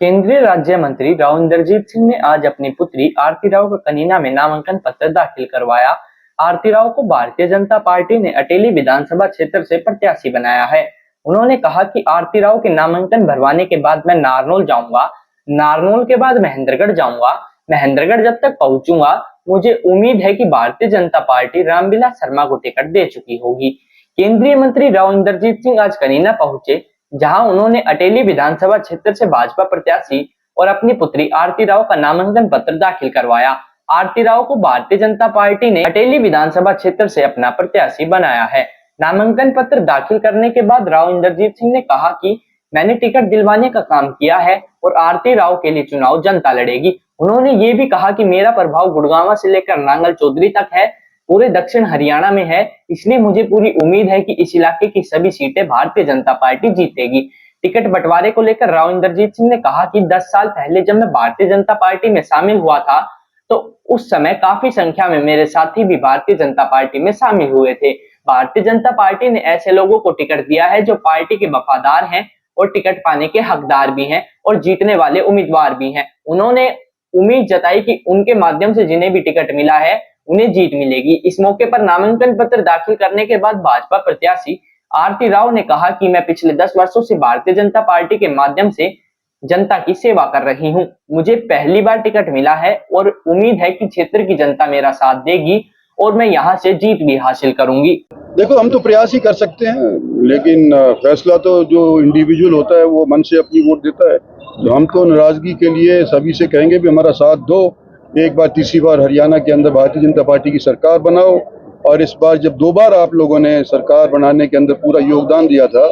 केंद्रीय राज्य मंत्री राव इंद्रजीत सिंह ने आज अपनी पुत्री आरती राव का कनीना में नामांकन पत्र दाखिल करवाया। आरती राव को भारतीय जनता पार्टी ने अटेली विधानसभा क्षेत्र से प्रत्याशी बनाया है। उन्होंने कहा कि आरती राव के नामांकन भरवाने के बाद मैं नारनौल जाऊंगा, नारनौल के बाद महेंद्रगढ़ जाऊंगा, महेंद्रगढ़ जब तक पहुंचूंगा मुझे उम्मीद है कि भारतीय जनता पार्टी रामविलास शर्मा को टिकट दे चुकी होगी। केंद्रीय मंत्री राव इंद्रजीत सिंह आज कनीना पहुंचे, जहां उन्होंने अटेली विधानसभा क्षेत्र से भाजपा प्रत्याशी और अपनी पुत्री आरती राव का नामांकन पत्र दाखिल करवाया। आरती राव को भारतीय जनता पार्टी ने अटेली विधानसभा क्षेत्र से अपना प्रत्याशी बनाया है। नामांकन पत्र दाखिल करने के बाद राव इंद्रजीत सिंह ने कहा कि मैंने टिकट दिलवाने का काम किया है और आरती राव के लिए चुनाव जनता लड़ेगी। उन्होंने ये भी कहा कि मेरा प्रभाव गुड़गांव से लेकर नांगल चौधरी तक है, पूरे दक्षिण हरियाणा में है, इसलिए मुझे पूरी उम्मीद है कि इस इलाके की सभी सीटें भारतीय जनता पार्टी जीतेगी। टिकट बंटवारे को लेकर राव इंद्रजीत सिंह ने कहा कि 10 साल पहले जब मैं भारतीय जनता पार्टी में शामिल हुआ था तो उस समय काफी संख्या में मेरे साथी भी भारतीय जनता पार्टी में शामिल हुए थे। भारतीय जनता पार्टी ने ऐसे लोगों को टिकट दिया है जो पार्टी के वफादार हैं और टिकट पाने के हकदार भी हैं और जीतने वाले उम्मीदवार भी हैं। उन्होंने उम्मीद जताई कि उनके माध्यम से जिन्हें भी टिकट मिला है उन्हें जीत मिलेगी। इस मौके पर नामांकन पत्र दाखिल करने के बाद भाजपा प्रत्याशी आरती राव ने कहा कि मैं पिछले 10 वर्षों से भारतीय जनता पार्टी के माध्यम से जनता की सेवा कर रही हूं। मुझे पहली बार टिकट मिला है और उम्मीद है कि क्षेत्र की जनता मेरा साथ देगी और मैं यहां से जीत भी हासिल करूंगी। देखो, हम तो प्रयास ही कर सकते हैं, लेकिन फैसला तो जो इंडिविजुअल होता है वो मन से अपनी वोट देता है। तो हम तो नाराजगी के लिए सभी से कहेंगे भी हमारा साथ दो, एक बार तीसरी बार हरियाणा के अंदर भारतीय जनता पार्टी की सरकार बनाओ। और इस बार जब 2 बार आप लोगों ने सरकार बनाने के अंदर पूरा योगदान दिया था,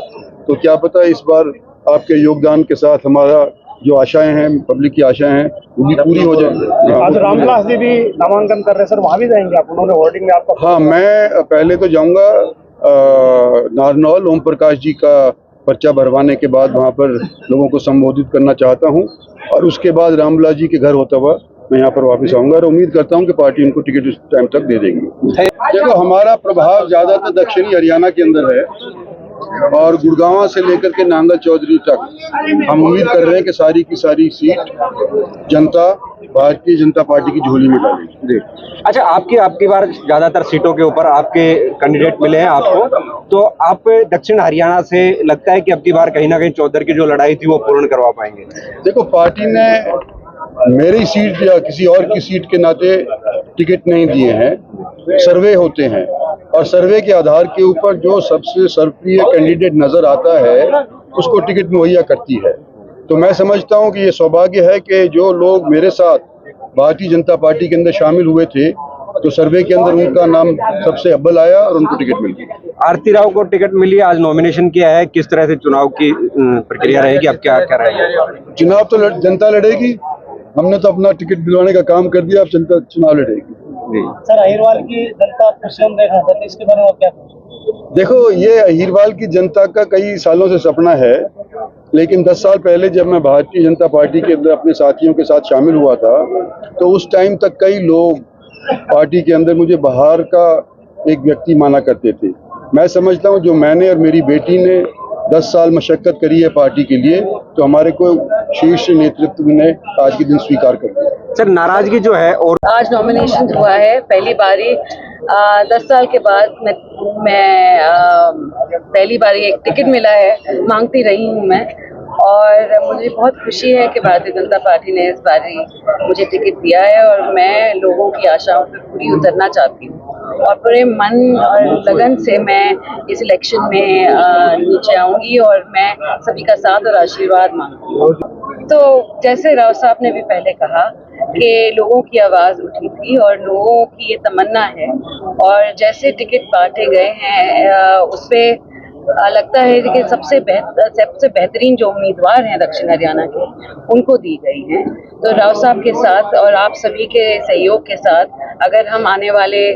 तो क्या पता इस बार आपके योगदान के साथ हमारा जो आशाएं हैं, पब्लिक की आशाएं हैं, वो भी पूरी हो जाए। आज रामविलास जी भी नामांकन कर रहे हैं सर, वहाँ भी जाएंगे आप? उन्होंने होर्डिंग में आपका हाँ, मैं पहले तो जाऊंगा नारनौल, ओम प्रकाश जी का पर्चा भरवाने के बाद वहाँ पर लोगों को संबोधित करना चाहता हूँ और उसके बाद रामविलास जी के घर होता हुआ मैं यहाँ पर वापस आऊंगा और उम्मीद करता हूँ कि पार्टी उनको टिकट उस टाइम तक दे देगी। देखो, हमारा प्रभाव ज्यादातर दक्षिणी हरियाणा के अंदर है और गुड़गांव से लेकर के नांगल चौधरी तक हम उम्मीद कर रहे हैं कि सारी की सारी सीट जनता भारतीय जनता पार्टी की झोली में डालेगी। अच्छा, आपकी बार ज्यादातर सीटों के ऊपर आपके कैंडिडेट मिले हैं आपको, तो आप दक्षिण हरियाणा से लगता है कि अब की बार कहीं ना कहीं चौधरी की जो लड़ाई थी वो पूर्ण करवा पाएंगे? देखो, पार्टी ने मेरी सीट या किसी और की सीट के नाते टिकट नहीं दिए हैं। सर्वे होते हैं और सर्वे के आधार के ऊपर जो सबसे सर्वप्रिय कैंडिडेट नजर आता है उसको टिकट मुहैया करती है। तो मैं समझता हूं कि ये सौभाग्य है कि जो लोग मेरे साथ भारतीय जनता पार्टी के अंदर शामिल हुए थे तो सर्वे के अंदर उनका नाम सबसे अव्वल आया और उनको टिकट मिल गई। आरती राव को टिकट मिली, आज नॉमिनेशन किया है, किस तरह से चुनाव की प्रक्रिया रहेगी, अब क्या क्या रहेगा? चुनाव तो जनता लड़ेगी, हमने तो अपना टिकट दिलवाने का काम कर दिया, अब जनता चुनाव लड़ेगी। सर, अहिरवाल की जनता खुशियां देख रहा था, इसके बारे में क्या? देखो, ये अहिरवाल की जनता का कई सालों से सपना है, लेकिन 10 साल पहले जब मैं भारतीय जनता पार्टी के अंदर अपने साथियों के साथ शामिल हुआ था तो उस टाइम तक कई लोग पार्टी के अंदर मुझे बाहर का एक व्यक्ति माना करते थे। मैं समझता हूं जो मैंने और मेरी बेटी ने 10 साल मशक्कत करी है पार्टी के लिए, तो हमारे को शीर्ष नेतृत्व ने आज के दिन स्वीकार कर दिया। सर, नाराजगी जो है और आज नॉमिनेशन हुआ है, पहली बारी 10 साल के बाद मैं पहली बारी एक टिकट मिला है, मांगती रही हूँ मैं, और मुझे बहुत खुशी है कि भारतीय जनता पार्टी ने इस बारी मुझे टिकट दिया है और मैं लोगों की आशाओं पर पूरी उतरना चाहती हूँ और पूरे मन और लगन से मैं इस इलेक्शन में नीचे आऊंगी और मैं सभी का साथ और आशीर्वाद मांगती हूँ। तो जैसे राव साहब ने भी पहले कहा कि लोगों की आवाज़ उठी थी और लोगों की ये तमन्ना है और जैसे टिकट बांटे गए हैं उसपे लगता है कि सबसे बेहतरीन जो उम्मीदवार हैं दक्षिण हरियाणा के उनको दी गई हैं। तो राव साहब के साथ और आप सभी के सहयोग के साथ अगर हम आने वाले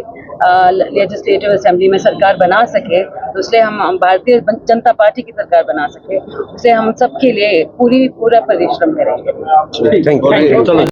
लेजिस्लेटिव असेंबली में सरकार बना सके तो उससे हम भारतीय जनता पार्टी की सरकार बना सके, उससे हम सबके लिए पूरा परिश्रम करेंगे। Thank you.